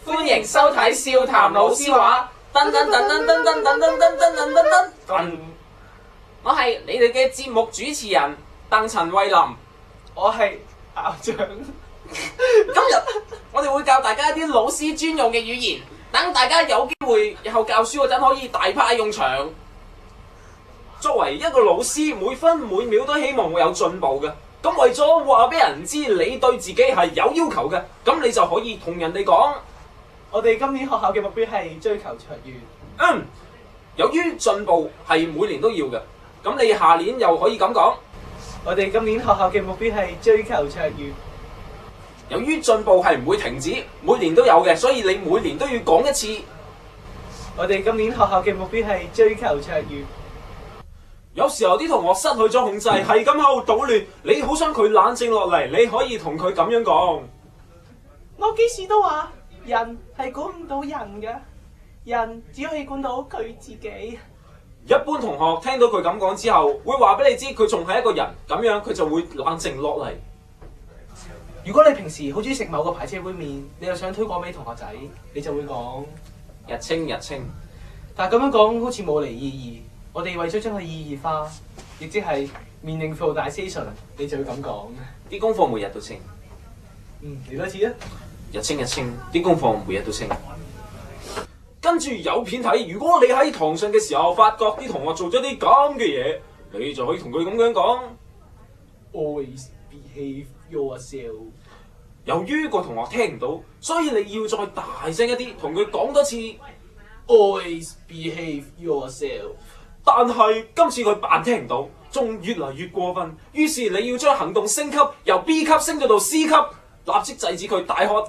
歡迎收睇笑談老師話。噔噔噔噔噔噔噔噔噔噔噔噔。我係你哋嘅節目主持人鄧陳慧琳，我係校長。今日我哋會教大家一啲老師專用嘅語言，等大家有機會日後教書嗰陣可以大派用場。作為一個老師，每分每秒都希望會有進步嘅。咁為咗話俾人知你對自己係有要求嘅，咁你就可以同人哋講：我哋今年學校嘅目標係追求卓越。由於進步係每年都要嘅，咁你下年又可以咁講。我哋今年學校嘅目標係追求卓越。由於進步係唔會停止，每年都有嘅，所以你每年都要講一次。我哋今年學校嘅目標係追求卓越。有時候啲同學失去咗控制，係咁喺度搗亂，你好想佢冷靜落嚟，你可以同佢咁樣講：我幾時都話人係管唔到人嘅，人只可以管到佢自己。一般同學聽到佢咁講之後，會話俾你知佢仲係一個人，咁樣佢就會冷靜落嚟。如果你平時好中意食某個牌子嘅杯麵，你又想推廣俾同學仔，你就會講日清日清。但係咁樣講好似冇嚟意義。我哋為咗將佢意義化，亦即係 meaningfulization，你就要咁講。啲功課每日都清。嚟多次啊！日清日清，啲功課每日都清。跟住有片睇，如果你喺堂上嘅時候發覺啲同學做咗啲咁嘅嘢，你就可以同佢咁樣講 ：Always behave yourself。由於個同學聽唔到，所以你要再大聲一啲，同佢講多次 ：Always behave yourself。但係今次佢扮聽唔到，仲越嚟越過分，於是你要將行動升級，由 B 級升咗到 C 級，立即制止佢大喝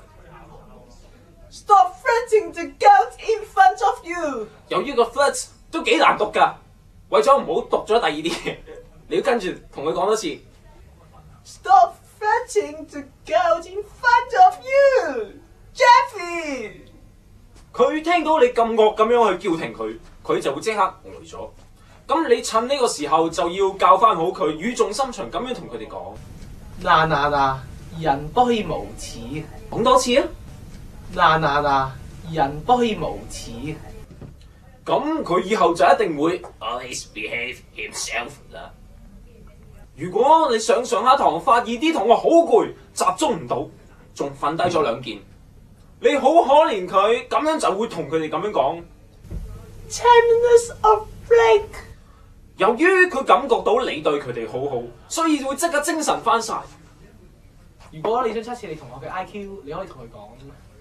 ：Stop flirting the girls in front of you。由於個 flirt 都幾難讀㗎，為咗唔好讀咗第二啲嘢，你要跟住同佢講多次 ：Stop flirting the girls in front of you, Jeffy。佢聽到你咁惡咁樣去叫停佢，佢就會即刻呆咗。咁你趁呢個時候就要教翻好佢，語重心長咁樣同佢哋講：嗱，人不可以無恥。講多次啊！嗱，人不可以無恥。咁佢以後就一定會 always behave himself 啦。如果你上下堂發現啲同學好攰，集中唔到，仲瞓低咗兩件，你好可憐佢，咁樣就會同佢哋咁樣講 10 minutes of break。由於佢感覺到你對佢哋好好，所以會即刻精神翻晒。如果你想測試你同學嘅 IQ， 你可以同佢講：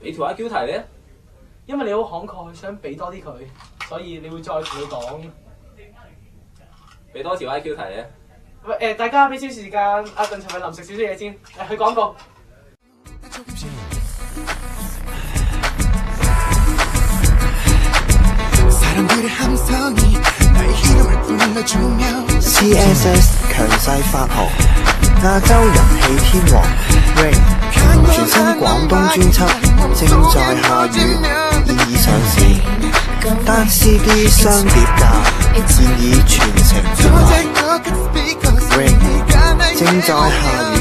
你條 IQ 題咧？因為你好慷慨，想俾多啲佢，所以你會再同佢講：俾多條 IQ 題咧？喂，大家俾少時間，阿鄧陳慧琳食少少嘢先。去廣告。CSS 強勢發行，亞洲人氣天王 Ring 全新廣東專輯正在下雨，現已上市，單 CD 雙碟價，現已全程發賣。Ring 正在下雨。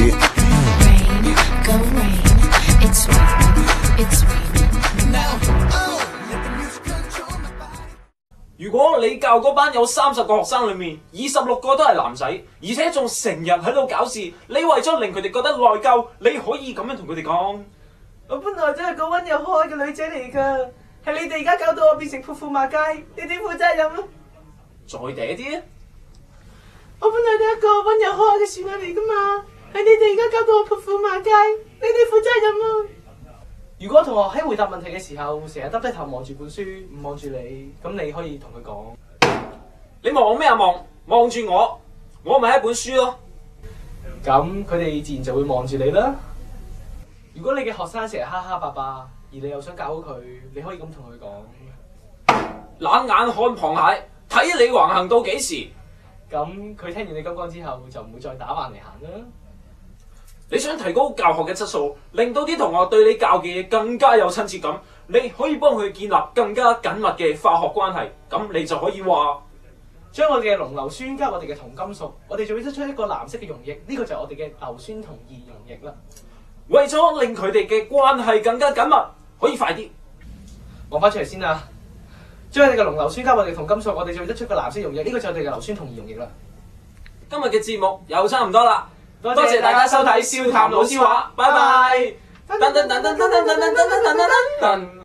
如果你教嗰班有30個學生裏面26個都係男仔，而且仲成日喺度搞事，你為咗令佢哋覺得內疚，你可以咁樣同佢哋講：我本來真係個溫柔可愛嘅女仔嚟㗎，係你哋而家搞到我變成潑婦罵街，你點負責任啊？再嗲啲啊！我本來都係一個溫柔可愛嘅少女嚟㗎嘛，係你哋而家搞到我潑婦罵街，你哋負責任啊！如果同學喺回答問題嘅時候，成日耷低頭望住本書，唔望住你，咁你可以同佢講：你望咩啊？望住我咪係一本書咯。咁佢哋自然就會望住你啦。如果你嘅學生成日蝦蝦霸霸，而你又想教好佢，你可以咁同佢講：冷眼看螃蟹，睇你橫行到幾時？咁佢聽完你咁講之後，就唔會再打橫嚟行啦。你想提高教學嘅質素，令到啲同學對你教嘅嘢更加有親切感，你可以幫佢建立更加緊密嘅化學關係，咁你就可以話：將我哋嘅濃硫酸加我哋嘅銅金屬，我哋就會得出一個藍色嘅溶液，呢個就係我哋嘅硫酸銅二溶液啦。為咗令佢哋嘅關係更加緊密，可以快啲，講翻出嚟先啦。將你嘅濃硫酸加我哋同金屬，我哋就會得出個藍色溶液，呢個就係我哋嘅硫酸銅鹽溶液啦。今日嘅節目又差唔多啦，多多謝大家收睇笑談老師話，拜拜。噔噔噔噔噔噔噔噔噔噔噔噔。